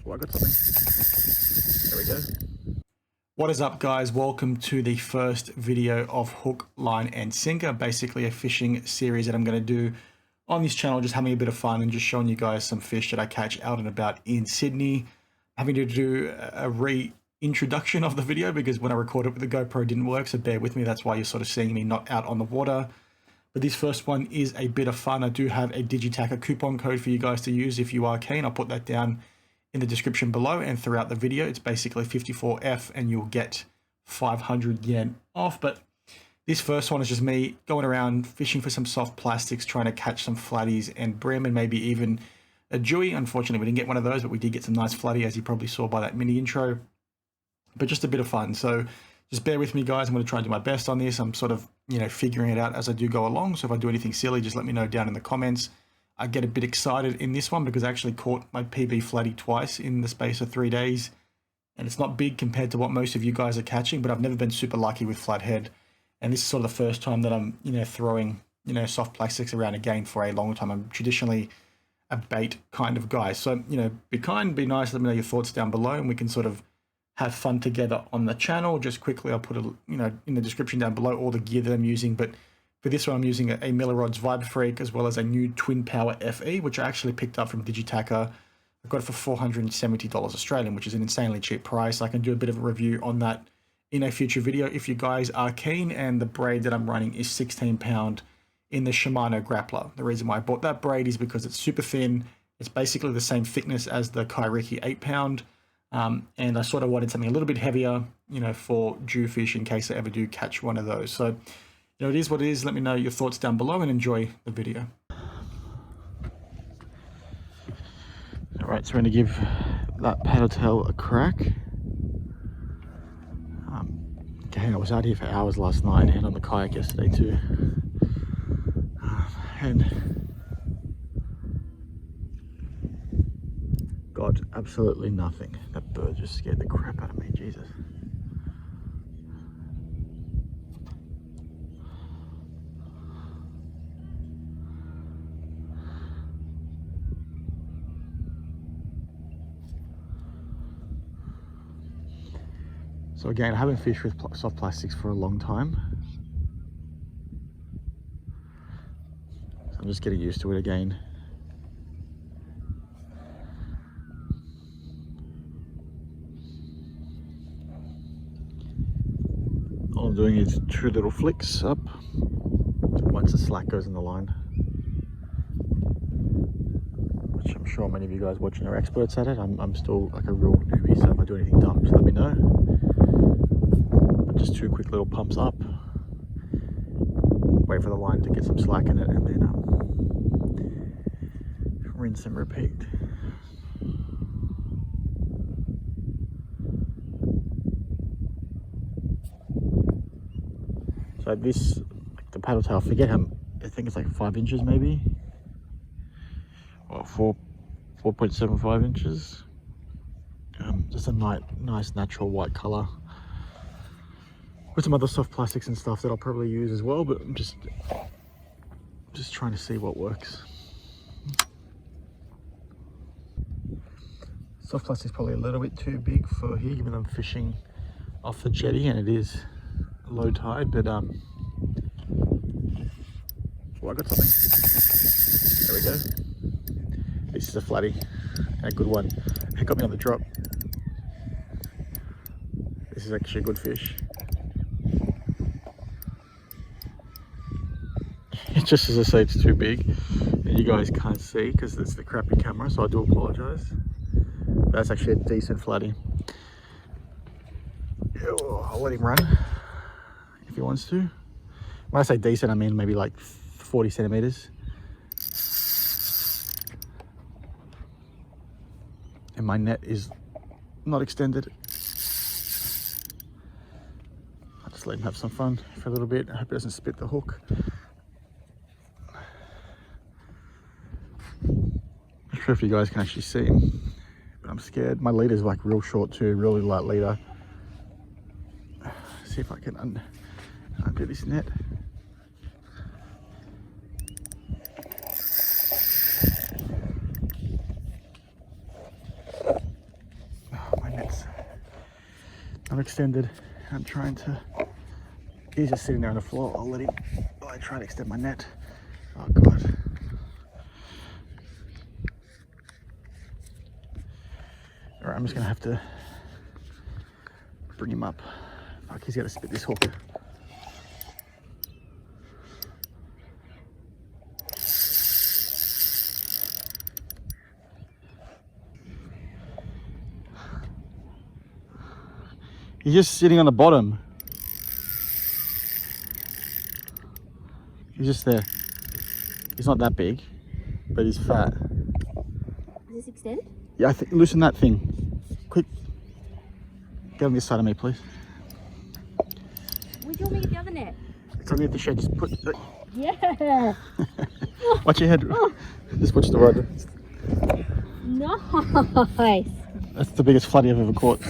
Oh, I got something. There we go. What is up, guys? Welcome to the first video of Hook, Line and Sinker, basically a fishing series that I'm going to do on this channel, just having a bit of fun and just showing you guys some fish that I catch out and about in Sydney. Having to do a reintroduction of the video because when I recorded it with the GoPro it didn't work, so bear with me. That's why you're sort of seeing me not out on the water. But this first one is a bit of fun. I do have a Digitacker coupon code for you guys to use if you are keen. I'll put that down in the description below and throughout the video. It's basically 54F and you'll get 500 yen off. But this first one is just me going around fishing for some soft plastics, trying to catch some flatties and brim and maybe even a Jewie. Unfortunately, we didn't get one of those, but we did get some nice flattie, as you probably saw by that mini intro. But just a bit of fun. So just bear with me, guys. I'm going to try and do my best on this. I'm sort of, figuring it out as I do go along. So if I do anything silly, just let me know down in the comments. I get a bit excited in this one because I actually caught my PB flattie twice in the space of 3 days. And it's not big compared to what most of you guys are catching, but I've never been super lucky with Flathead. And this is sort of the first time that I'm, throwing, soft plastics around again for a long time. I'm traditionally a bait kind of guy. So, be kind, be nice. Let me know your thoughts down below and we can sort of have fun together on the channel. Just quickly, I'll put in the description down below all the gear that I'm using. But for this one, I'm using a Millerod's Vibe Freak as well as a new Twin Power FE, which I actually picked up from Digitacker. I got it for $470 Australian, which is an insanely cheap price. I can do a bit of a review on that in a future video if you guys are keen. And the braid that I'm running is 16 pound in the Shimano Grappler. The reason why I bought that braid is because it's super thin. It's basically the same thickness as the Kairiki 8 pound. And I sort of wanted something a little bit heavier, for Jewfish in case I ever do catch one of those. So, it is what it is. Let me know your thoughts down below and enjoy the video. All right, so we're going to give that paddle tail a crack. Okay, I was out here for hours last night and on the kayak yesterday too. And got absolutely nothing. That bird just scared the crap out of me, Jesus. So again, I haven't fished with soft plastics for a long time. So I'm just getting used to it again. All I'm doing is 2 little flicks up once the slack goes in the line, which I'm sure many of you guys watching are experts at it. I'm still like a real newbie, so if I do anything dumb, just let me know. But just 2 quick little pumps up, wait for the line to get some slack in it, and then rinse and repeat. So this, the paddle tail, forget how, I think it's like 5 inches maybe, or 4.75 inches. Just a nice natural white color with some other soft plastics and stuff that I'll probably use as well, but I'm just trying to see what works. Soft plastic's probably a little bit too big for here, given I'm fishing off the jetty and it is low tide, but oh, I got something. There we go. This is a flattie, a good one. It got me on the drop. This is actually a good fish. Just as I say, it's too big and you guys can't see because it's the crappy camera, so I do apologize. But that's actually a decent flattie. I'll let him run if he wants to. When I say decent, I mean maybe like 40 centimeters. And my net is not extended. I'll just let him have some fun for a little bit. I hope he doesn't spit the hook. Not sure if you guys can actually see him, but I'm scared. My leader's like real short too, really light leader. See if I can undo this net. I've extended. I'm trying to, he's just sitting there on the floor. I'll let him, I try to extend my net. Oh God. All right, I'm just gonna have to bring him up. Fuck, he's gotta spit this hook. He's just sitting on the bottom. He's just there. He's not that big, but he's fat. Does this extend? Yeah, I think loosen that thing. Quick. Get on this side of me, please. Where'd you want me to get the other net? It's underneath the shed. Just put. Yeah. Watch your head. Just watch the rod. Nice. That's the biggest flattie I've ever caught.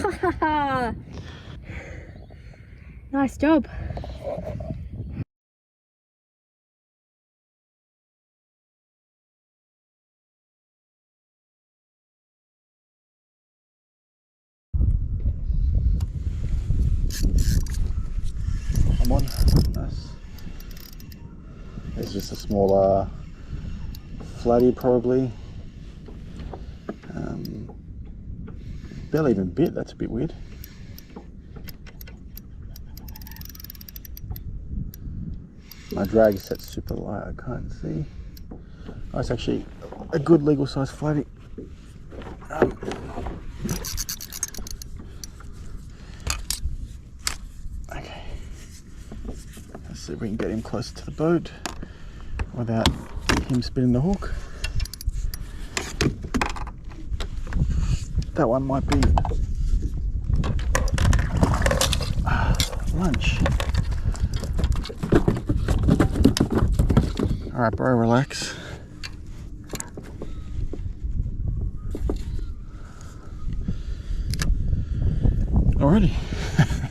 Nice job. I'm on. Nice. It's just a smaller flattie, probably. Barely even bit. That's a bit weird. My drag is set super light. I can't see. Oh, it's actually a good legal size flattie. Okay. Let's see if we can get him closer to the boat without him spinning the hook. That one might be lunch. All right, bro, relax. Alrighty,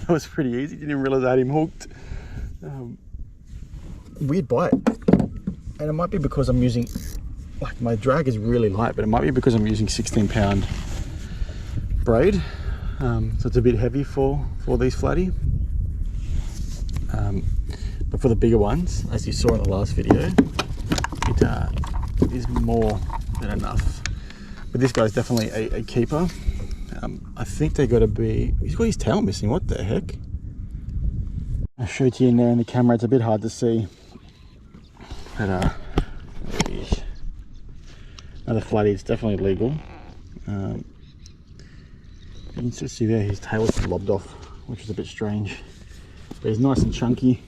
that was pretty easy. Didn't even realize I had him hooked. Weird bite, and it might be because I'm using, like, my drag is really light, but it might be because I'm using 16-pound braid, so it's a bit heavy for these flattie. But for the bigger ones, as you saw in the last video, it is more than enough. But this guy's definitely a keeper. I think they got to be, he's got his tail missing, what the heck? I'll show it to you in there in the camera, it's a bit hard to see. But another flattie, it's definitely legal. You can still see there his tail is lobbed off, which is a bit strange. But he's nice and chunky,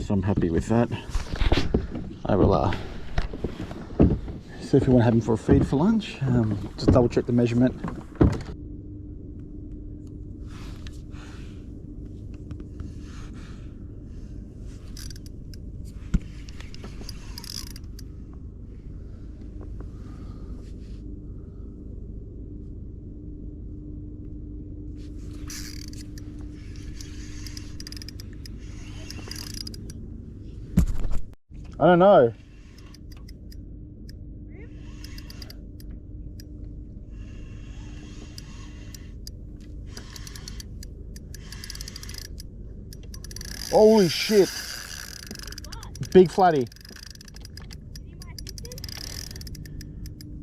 so I'm happy with that. I will see if we want to have him for a feed for lunch. Just double check the measurement. I don't know. Holy shit. Big flattie.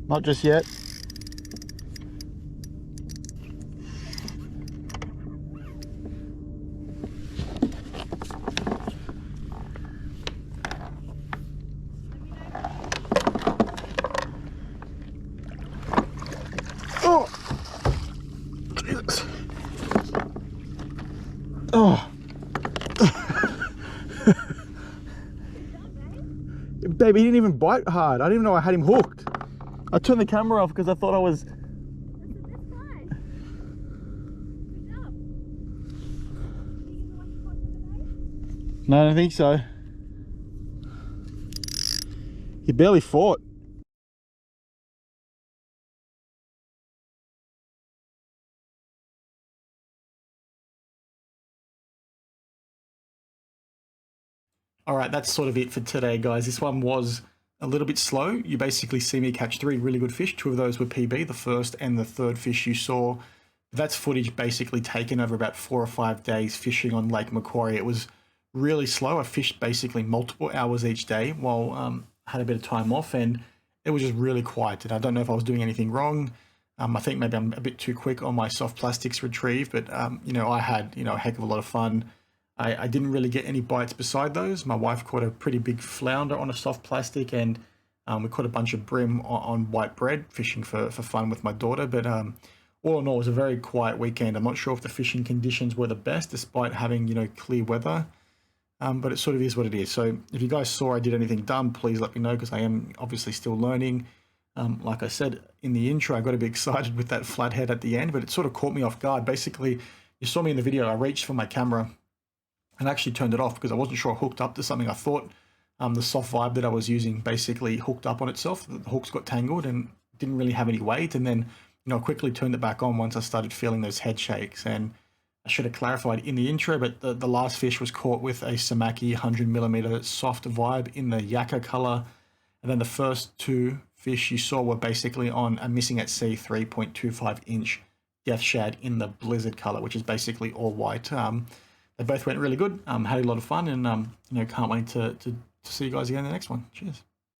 Not just yet. Oh. Oh. Baby, he didn't even bite hard. I didn't even know I had him hooked. I turned the camera off because I thought I was... No, I don't think so. He barely fought. All right, that's sort of it for today, guys. This one was a little bit slow. You basically see me catch 3 really good fish. 2 of those were PB. The first and the third fish you saw That's footage basically taken over about 4 or 5 days fishing on Lake Macquarie. It was really slow. I fished basically multiple hours each day while had a bit of time off, and it was just really quiet. And I don't know if I was doing anything wrong. I think maybe I'm a bit too quick on my soft plastics retrieve, but you know, I had, you know, a heck of a lot of fun. I didn't really get any bites beside those. My wife caught a pretty big flounder on a soft plastic, and we caught a bunch of brim on white bread fishing for fun with my daughter. But all in all, it was a very quiet weekend. I'm not sure if the fishing conditions were the best despite having, you know, clear weather. But it sort of is what it is. So if you guys saw I did anything dumb, please let me know, because I am obviously still learning. Like I said in the intro, I got a bit excited with that flathead at the end, but it sort of caught me off guard. Basically, you saw me in the video, I reached for my camera and actually turned it off because I wasn't sure I hooked up to something. I thought the soft vibe that I was using basically hooked up on itself. The hooks got tangled and didn't really have any weight. And then, you know, I quickly turned it back on once I started feeling those head shakes. And I should have clarified in the intro, but the last fish was caught with a Samaki 100mm soft vibe in the yakka color. And then the first two fish you saw were basically on a missing at sea 3.25 inch death shad in the blizzard color, which is basically all white. They both went really good. Had a lot of fun, and you know, can't wait to see you guys again in the next one. Cheers.